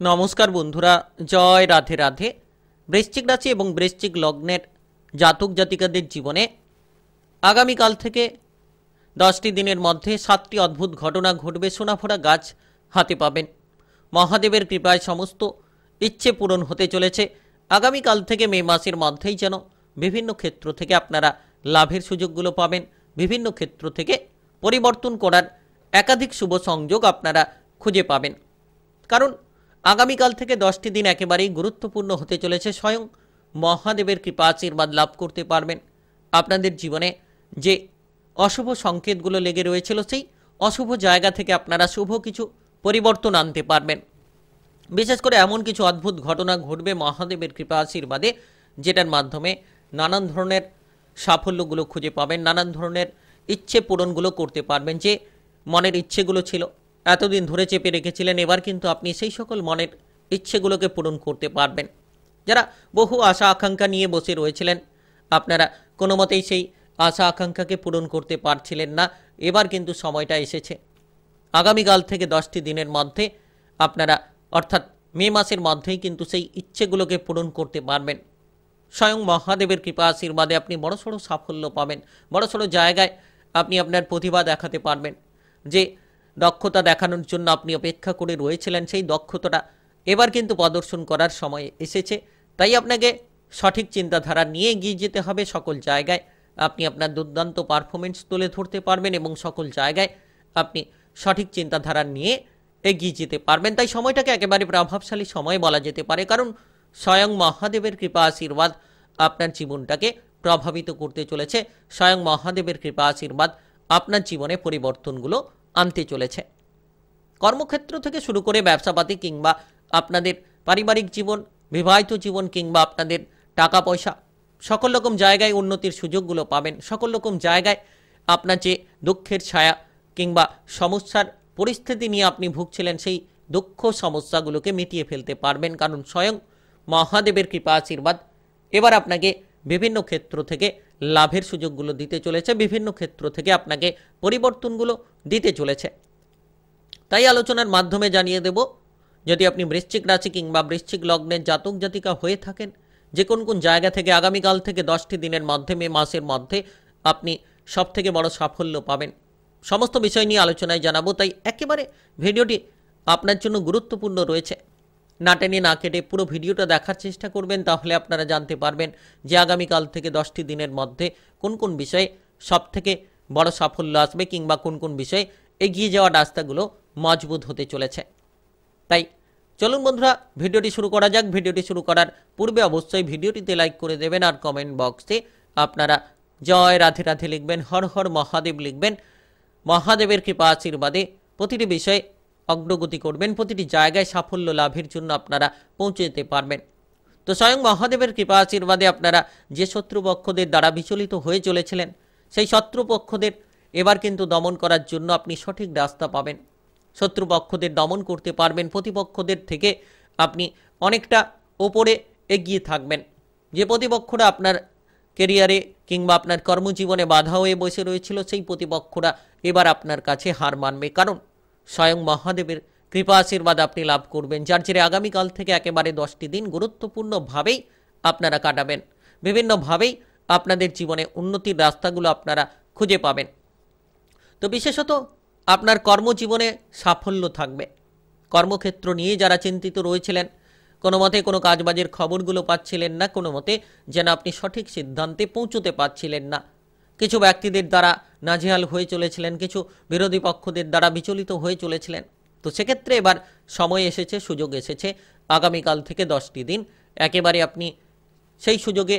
নমস্কার বন্ধুরা, জয় রাধে রাধে। বৃশ্চিক রাশি এবং বৃশ্চিক লগ্নের জাতক জাতিকাদের জীবনে আগামীকাল থেকে 10টি দিনের মধ্যে 7টি অদ্ভুত ঘটনা ঘটবে। সোনাফোড়া গাছ হাতে পাবেন। মহাদেবের কৃপায় সমস্ত ইচ্ছে পূরণ হতে চলেছে। আগামীকাল থেকে মে মাসের মধ্যেই যেন বিভিন্ন ক্ষেত্র থেকে আপনারা লাভের সুযোগগুলো পাবেন। বিভিন্ন ক্ষেত্র থেকে পরিবর্তন করার একাধিক শুভ সংযোগ আপনারা খুঁজে পাবেন। কারণ আগামীকাল থেকে 10টি দিন একেবারেই গুরুত্বপূর্ণ হতে চলেছে। স্বয়ং মহাদেবের কৃপা আশীর্বাদ লাভ করতে পারবেন। আপনাদের জীবনে যে অশুভ সংকেতগুলো লেগে রয়েছিল, সেই অশুভ জায়গা থেকে আপনারা শুভ কিছু পরিবর্তন আনতে পারবেন। বিশেষ করে এমন কিছু অদ্ভুত ঘটনা ঘটবে মহাদেবের কৃপা আশীর্বাদে, যেটার মাধ্যমে নানান ধরনের সাফল্যগুলো খুঁজে পাবেন, নানান ধরনের ইচ্ছে পূরণগুলো করতে পারবেন। যে মনের ইচ্ছেগুলো ছিল, এতদিন ধরে চেপে রেখেছিলেন, এবার কিন্তু আপনি সেই সকল মনের ইচ্ছেগুলোকে পূরণ করতে পারবেন। যারা বহু আশা আকাঙ্ক্ষা নিয়ে বসে রয়েছিলেন, আপনারা কোনো মতেই সেই আশা আকাঙ্ক্ষাকে পূরণ করতে পারছিলেন না, এবার কিন্তু সময়টা এসেছে। আগামীকাল থেকে 10টি দিনের মধ্যে আপনারা অর্থাৎ মে মাসের মধ্যেই কিন্তু সেই ইচ্ছেগুলোকে পূরণ করতে পারবেন। স্বয়ং মহাদেবের কৃপা আশীর্বাদে আপনি বড়সড় সাফল্য পাবেন। বড়সড় জায়গায় আপনি আপনার প্রতিভা দেখাতে পারবেন। যে দক্ষতা দেখানোর জন্য আপনি অপেক্ষা করে রয়েছিলেন, সেই দক্ষতাটা এবার কিন্তু প্রদর্শন করার সময় এসেছে। তাই আপনাকে সঠিক চিন্তাধারা নিয়ে এগিয়ে যেতে হবে। সকল জায়গায় আপনি আপনার দুর্দান্ত পারফরমেন্স তুলে ধরতে পারবেন এবং সকল জায়গায় আপনি সঠিক চিন্তাধারা নিয়ে এগিয়ে যেতে পারবেন। তাই সময়টাকে একেবারে প্রভাবশালী সময় বলা যেতে পারে। কারণ স্বয়ং মহাদেবের কৃপা আশীর্বাদ আপনার জীবনটাকে প্রভাবিত করতে চলেছে। স্বয়ং মহাদেবের কৃপা আশীর্বাদ আপনার জীবনে পরিবর্তনগুলো আনতে চলেছে। কর্মক্ষেত্র থেকে শুরু করে ব্যবসাপাতি কিংবা আপনাদের পারিবারিক জীবন, বিবাহিত জীবন কিংবা আপনাদের টাকা পয়সা, সকল রকম জায়গায় উন্নতির সুযোগগুলো পাবেন। সকল রকম জায়গায় আপনার যে দুঃখের ছায়া কিংবা সমস্যার পরিস্থিতি নিয়ে আপনি ভুগছিলেন, সেই দুঃখ সমস্যাগুলোকে মিটিয়ে ফেলতে পারবেন। কারণ স্বয়ং মহাদেবের কৃপা আশীর্বাদ এবার আপনাকে বিভিন্ন ক্ষেত্র থেকে লাভের সুযোগগুলো দিতে চলেছে, বিভিন্ন ক্ষেত্র থেকে আপনাকে পরিবর্তনগুলো দিতে চলেছে। তাই আলোচনার মাধ্যমে জানিয়ে দেব, যদি আপনি বৃশ্চিক রাশি কিংবা বৃশ্চিক লগ্নের জাতক জাতিকা হয়ে থাকেন, যে কোন কোন জায়গা থেকে আগামীকাল থেকে 10টি দিনের মধ্যে মে মাসের মধ্যে আপনি সবথেকে বড় সাফল্য পাবেন, সমস্ত বিষয় নিয়ে আলোচনায় জানাবো। তাই একেবারে ভিডিওটি আপনার জন্য গুরুত্বপূর্ণ রয়েছে। না টেনে না কেটে পুরো ভিডিওটা দেখার চেষ্টা করবেন, তাহলে আপনারা জানতে পারবেন যে আগামীকাল থেকে 10টি দিনের মধ্যে কোন কোন বিষয়ে সবথেকে বড় সাফল্য আসবে কিংবা কোন কোন বিষয়ে এগিয়ে যাওয়ার রাস্তাগুলো মজবুত হতে চলেছে। তাই চলুন বন্ধুরা, ভিডিওটি শুরু করা যাক। ভিডিওটি শুরু করার পূর্বে অবশ্যই ভিডিওটিতে লাইক করে দেবেন আর কমেন্ট বক্সে আপনারা জয় রাধে রাধে লিখবেন, হর হর মহাদেব লিখবেন। মহাদেবের কৃপা আশীর্বাদে প্রতিটি বিষয়ে অগ্রগতি করবেন, প্রতিটি জায়গায় সাফল্য লাভের জন্য আপনারা পৌঁছে যেতে পারবেন। তো স্বয়ং মহাদেবের কৃপা আশীর্বাদে আপনারা যে শত্রুপক্ষদের দ্বারা বিচলিত হয়ে চলেছিলেন, সেই শত্রুপক্ষদের এবার কিন্তু দমন করার জন্য আপনি সঠিক রাস্তা পাবেন। শত্রুপক্ষদের দমন করতে পারবেন। প্রতিপক্ষদের থেকে আপনি অনেকটা ওপরে এগিয়ে থাকবেন। যে প্রতিপক্ষরা আপনার কেরিয়ারে কিংবা আপনার কর্মজীবনে বাধা হয়ে বসে রয়েছিল, সেই প্রতিপক্ষরা এবার আপনার কাছে হার মানবে। কারণ স্বয়ং মহাদেবের কৃপা আশীর্বাদ আপনি লাভ করবেন, যার জেরে আগামীকাল থেকে একেবারে 10টি দিন গুরুত্বপূর্ণভাবেই আপনারা কাটাবেন। বিভিন্নভাবেই আপনাদের জীবনে উন্নতির রাস্তাগুলো আপনারা খুঁজে পাবেন। তো বিশেষত আপনার কর্মজীবনে সাফল্য থাকবে। কর্মক্ষেত্র নিয়ে যারা চিন্তিত রয়েছিলেন, কোনো মতে কোনো কাজবাজের খবরগুলো পাচ্ছিলেন না, কোনো মতে যেন আপনি সঠিক সিদ্ধান্তে পৌঁছতে পারছিলেন না, কিছু ব্যক্তিদের দ্বারা নাজেহাল হয়ে চলেছিলেন, কিছু বিরোধী পক্ষদের দ্বারা বিচলিত হয়ে চলেছিলেন, তো সেক্ষেত্রে এবার সময় এসেছে, সুযোগ এসেছে। আগামীকাল থেকে 10টি দিন একেবারে আপনি সেই সুযোগে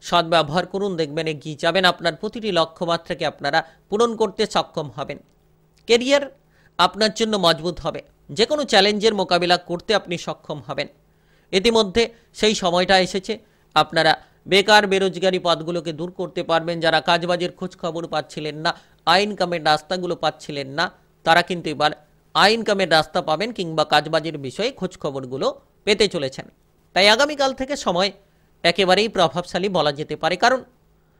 সদ্ব্যবহার করুন। দেখবেন এগিয়ে যাবেন, আপনার প্রতিটি লক্ষ্যমাত্রাকে আপনারা পূরণ করতে সক্ষম হবেন। কেরিয়ার আপনার জন্য মজবুত হবে, যে কোনো চ্যালেঞ্জের মোকাবিলা করতে আপনি সক্ষম হবেন। ইতিমধ্যে সেই সময়টা এসেছে, আপনারা বেকার বেরোজগারি পদগুলোকে দূর করতে পারবেন। যারা কাজবাজের খোঁজ খবর পাচ্ছিলেন না, আয় ইনকামের রাস্তাগুলো পাচ্ছিলেন না, তারা কিন্তু এবার আয় ইনকামের রাস্তা পাবেন কিংবা কাজবাজের বিষয়ে খোঁজ খবরগুলো পেতে চলেছেন। তাই আগামীকাল থেকে সময় একেবারেই প্রভাবশালী বলা যেতে পারে। কারণ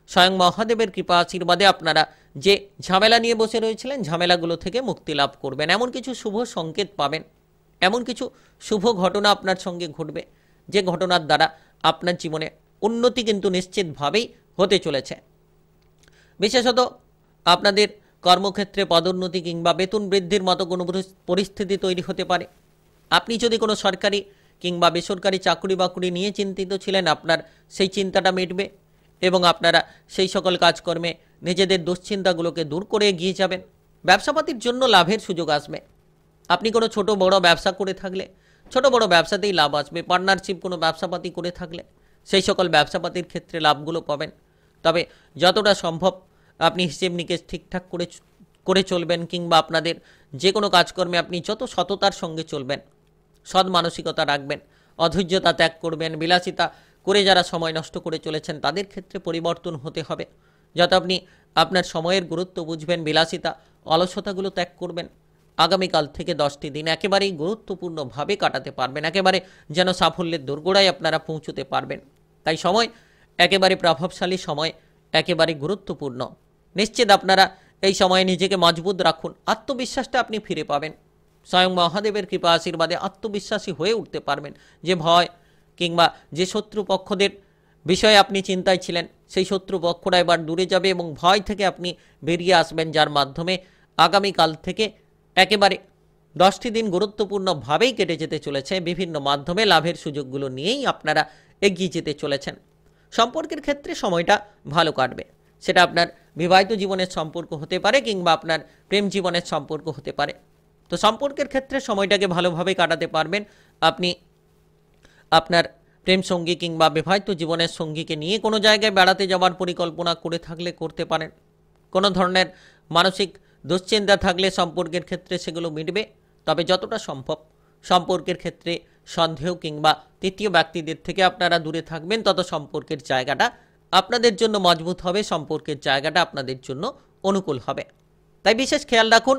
স্বয়ং মহাদেবের কৃপা আশীর্বাদে আপনারা যে ঝামেলা নিয়ে বসে রয়েছিলেন, ঝামেলাগুলো থেকে মুক্তি লাভ করবেন। এমন কিছু শুভ সংকেত পাবেন, এমন কিছু শুভ ঘটনা আপনার সঙ্গে ঘটবে, যে ঘটনার দ্বারা আপনার জীবনে উন্নতি কিন্তু নিশ্চিতভাবেই হতে চলেছে। বিশেষত আপনাদের কর্মক্ষেত্রে পদোন্নতি কিংবা বেতন বৃদ্ধির মতো কোনো পরিস্থিতি তৈরি হতে পারে। আপনি যদি কোনো সরকারি কিংবা বেসরকারি চাকরি বাকরি নিয়ে চিন্তিত ছিলেন, আপনার সেই চিন্তাটা মিটবে এবং আপনারা সেই সকল কাজকর্মে নিজেদের দুশ্চিন্তাগুলোকে দূর করে এগিয়ে যাবেন। ব্যবসাপাতির জন্য লাভের সুযোগ আসবে। আপনি কোনো ছোট বড় ব্যবসা করে থাকলে ছোট বড় ব্যবসাতেই লাভ আসবে। পার্টনারশিপ কোনো ব্যবসাপাতি করে থাকলে সেই সকল ব্যবসাপাতির ক্ষেত্রে লাভগুলো পাবেন। তবে যতটা সম্ভব আপনি হিসেব নিকেশ ঠিকঠাক করে চলবেন, কিংবা আপনাদের যে কোনো কাজকর্মে আপনি যত সততার সঙ্গে চলবেন, সৎ মানসিকতা রাখবেন, অধৈর্যতা ত্যাগ করবেন। বিলাসিতা করে যারা সময় নষ্ট করে চলেছেন তাদের ক্ষেত্রে পরিবর্তন হতে হবে। যত আপনি আপনার সময়ের গুরুত্ব বুঝবেন, বিলাসিতা অলসতাগুলো ত্যাগ করবেন, আগামীকাল থেকে 10টি দিন একেবারেই গুরুত্বপূর্ণভাবে কাটাতে পারবেন, একেবারে যেন সাফল্যের দোরগোড়ায় আপনারা পৌঁছতে পারবেন। তাই সময় একেবারে প্রভাবশালী, সময় একেবারে গুরুত্বপূর্ণ। নিশ্চিত আপনারা এই সময়ে নিজেকে মজবুত রাখুন, আত্মবিশ্বাসটা আপনি ফিরে পাবেন। স্বয়ং মহাদেবের কৃপা আশীর্বাদে আত্মবিশ্বাসী হয়ে উঠতে পারবেন। যে ভয় কিংবা যে শত্রুপক্ষদের বিষয়ে আপনি চিন্তায় ছিলেন, সেই শত্রুপক্ষরা এবার দূরে যাবে এবং ভয় থেকে আপনি বেরিয়ে আসবেন, যার মাধ্যমে আগামীকাল থেকে একেবারে 10টি দিন গুরুত্বপূর্ণভাবেই কেটে যেতে চলেছে। বিভিন্ন মাধ্যমে লাভের সুযোগগুলো নিয়েই আপনারা এগিয়ে যেতে চলেছেন। সম্পর্কের ক্ষেত্রে সময়টা ভালো কাটবে। সেটা আপনার বিবাহিত জীবনের সম্পর্ক হতে পারে কিংবা আপনার প্রেম জীবনের সম্পর্ক হতে পারে। তো সম্পর্কের ক্ষেত্রে সময়টাকে ভালোভাবে কাটাতে পারবেন। আপনি আপনার প্রেম সঙ্গী কিংবা বিবাহিত জীবনের সঙ্গীকে নিয়ে কোনো জায়গায় বেড়াতে যাওয়ার পরিকল্পনা করে থাকলে করতে পারেন। কোনো ধরনের মানসিক দুশ্চিন্তা থাকলে সম্পর্কের ক্ষেত্রে সেগুলো মিটবে। তবে যতটা সম্ভব সম্পর্কের ক্ষেত্রে সন্দেহ কিংবা তৃতীয় ব্যক্তিদের থেকে আপনারা দূরে থাকবেন, তত সম্পর্কের জায়গাটা আপনাদের জন্য মজবুত হবে, সম্পর্কের জায়গাটা আপনাদের জন্য অনুকূল হবে। তাই বিশেষ খেয়াল রাখুন,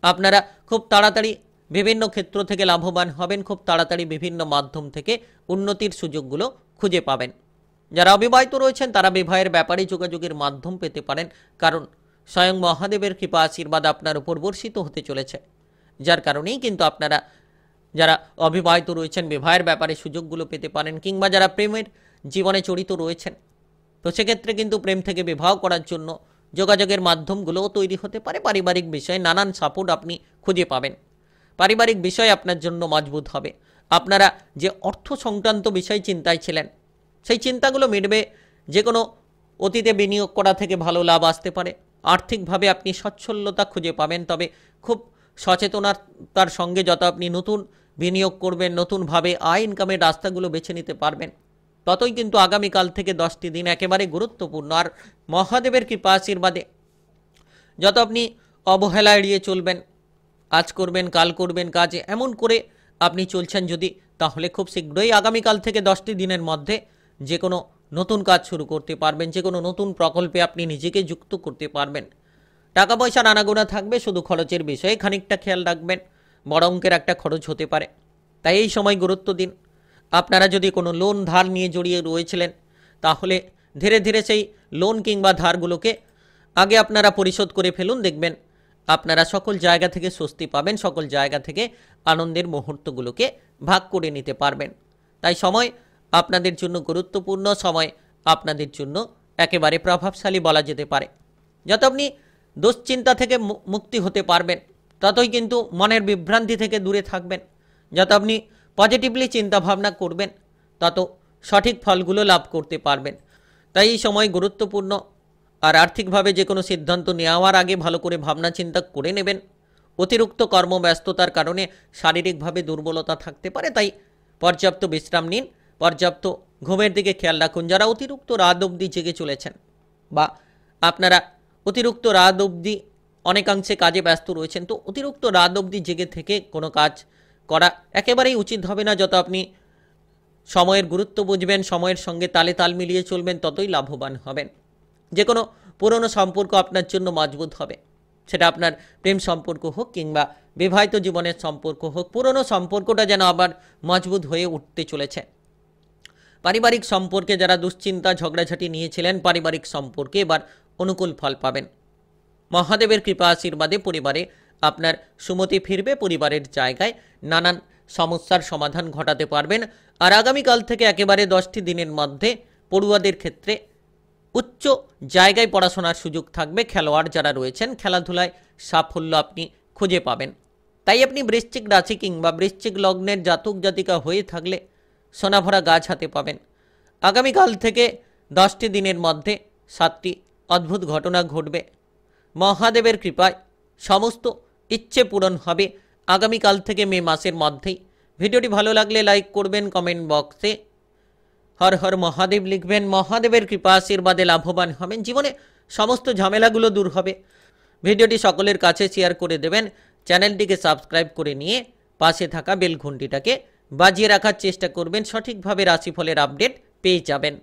আপনারা খুব তাড়াতাড়ি বিভিন্ন ক্ষেত্র থেকে লাভবান হবেন, খুব তাড়াতাড়ি বিভিন্ন মাধ্যম থেকে উন্নতির সুযোগগুলো খুঁজে পাবেন। যারা অবিবাহিত রয়েছেন তারা বিবাহের ব্যাপারে যোগাযোগের মাধ্যম পেতে পারেন, কারণ স্বয়ং মহাদেবের কৃপা আশীর্বাদ আপনার উপর বর্ষিত হতে চলেছে। যার কারণেই কিন্তু আপনারা যারা অবিবাহিত রয়েছেন বিবাহের ব্যাপারে সুযোগগুলো পেতে পারেন, কিংবা যারা প্রেমের জীবনে জড়িত রয়েছেন, তো সেক্ষেত্রে কিন্তু প্রেম থেকে বিবাহ করার জন্য যোগাযোগের মাধ্যমগুলোও তৈরি হতে পারে। পারিবারিক বিষয়ে নানান সাপোর্ট আপনি খুঁজে পাবেন। পারিবারিক বিষয় আপনার জন্য মজবুত হবে। আপনারা যে অর্থ সংক্রান্ত বিষয় চিন্তায় ছিলেন, সেই চিন্তাগুলো মিটবে। যে কোনো অতীতে বিনিয়োগ করা থেকে ভালো লাভ আসতে পারে। আর্থিকভাবে আপনি সচ্ছলতা খুঁজে পাবেন। তবে খুব সচেতনতার সঙ্গে যত আপনি নতুন বিনিয়োগ করবেন, নতুনভাবে আয় ইনকামের রাস্তাগুলো বেছে নিতে পারবেন, ততই কিন্তু আগামীকাল থেকে 10টি দিন একেবারে গুরুত্বপূর্ণ। আর মহাদেবের কৃপা আশীর্বাদে যত আপনি অবহেলা এড়িয়ে চলবেন, আজ করবেন কাল করবেন কাজে, এমন করে আপনি চলছেন যদি, তাহলে খুব শীঘ্রই আগামীকাল থেকে 10টি দিনের মধ্যে যে কোনো নতুন কাজ শুরু করতে পারবেন, যে কোনো নতুন প্রকল্পে আপনি নিজেকে যুক্ত করতে পারবেন। টাকা পয়সার আনাগোনা থাকবে, শুধু খরচের বিষয়ে খানিকটা খেয়াল রাখবেন, বড় অঙ্কের একটা খরচ হতে পারে। তাই এই সময় গুরুত্ব দিন। আপনারা যদি কোনো লোন ধার নিয়ে জড়িয়ে রয়েছিলেন, তাহলে ধীরে ধীরে সেই লোন কিংবা ধারগুলোকে আগে আপনারা পরিশোধ করে ফেলুন। দেখবেন আপনারা সকল জায়গা থেকে স্বস্তি পাবেন, সকল জায়গা থেকে আনন্দের মুহূর্তগুলোকে ভাগ করে নিতে পারবেন। তাই সময় আপনাদের জন্য গুরুত্বপূর্ণ, সময় আপনাদের জন্য একেবারে প্রভাবশালী বলা যেতে পারে। যত আপনি দুশ্চিন্তা থেকে মুক্তি হতে পারবেন, ততই কিন্তু মনের বিভ্রান্তি থেকে দূরে থাকবেন। যত আপনি পজিটিভলি চিন্তা ভাবনা করবেন, তত সঠিক ফলগুলো লাভ করতে পারবেন। তাই এই সময় গুরুত্বপূর্ণ। আর আর্থিকভাবে যে কোনো সিদ্ধান্ত নেওয়ার আগে ভালো করে ভাবনা চিন্তা করে নেবেন। অতিরিক্ত কর্মব্যস্ততার কারণে শারীরিকভাবে দুর্বলতা থাকতে পারে, তাই পর্যাপ্ত বিশ্রাম নিন, পর্যাপ্ত ঘুমের দিকে খেয়াল রাখুন। যারা অতিরিক্ত রাত অবধি জেগে চলেছেন বা আপনারা অতিরিক্ত রাত অবধি অনেকাংশে কাজে ব্যস্ত রয়েছেন, তো অতিরিক্ত রাত অবধি জেগে থেকে কোনো কাজ করা একেবারেই উচিত হবে না। যত আপনি সময়ের গুরুত্ব বুঝবেন, সময়ের সঙ্গে তালে তাল মিলিয়ে চলবেন, ততই লাভবান হবেন। যে কোনো পুরনো সম্পর্ক আপনার জন্য মজবুত হবে। সেটা আপনার প্রেম সম্পর্ক হোক কিংবা বিবাহিত জীবনের সম্পর্ক হোক, পুরনো সম্পর্কটা যেন আবার মজবুত হয়ে উঠতে চলেছে। পারিবারিক সম্পর্কে যারা দুশ্চিন্তা ঝগড়াঝাটি নিয়েছিলেন, পারিবারিক সম্পর্কে এবার অনুকূল ফল পাবেন। মহাদেবের কৃপা আশীর্বাদে পরিবারে আপনার সুমতি ফিরবে। পরিবারের জায়গায় নানান সমস্যার সমাধান ঘটাতে পারবেন। আর আগামীকাল থেকে একেবারে 10টি দিনের মধ্যে পড়ুয়াদের ক্ষেত্রে উচ্চ জায়গায় পড়াশোনার সুযোগ থাকবে। খেলোয়াড় যারা রয়েছেন খেলাধুলায় সাফল্য আপনি খুঁজে পাবেন। তাই আপনি বৃশ্চিক রাশি কিংবা বৃশ্চিক লগ্নের জাতক জাতিকা হয়ে থাকলে সোনাভরা গাছ হাতে পাবেন। আগামীকাল থেকে 10টি দিনের মধ্যে 7টি অদ্ভুত ঘটনা ঘটবে। মহাদেবের কৃপায় সমস্ত ইচ্ছে পূরণ হবে আগামীকাল থেকে মে মাসের মধ্যেই। ভিডিওটি ভালো লাগলে লাইক করবেন, কমেন্ট বক্সে হর হর মহাদেব লিখবেন। মহাদেবের কৃপা আশীর্বাদে লাভবান হবেন, জীবনে সমস্ত ঝামেলাগুলো দূর হবে। ভিডিওটি সকলের কাছে শেয়ার করে দেবেন। চ্যানেলটিকে সাবস্ক্রাইব করে নিয়ে পাশে থাকা বেল ঘণ্টিটাকে বাজিয়ে রাখার চেষ্টা করবেন, সঠিকভাবে রাশিফলের আপডেট পেয়ে যাবেন।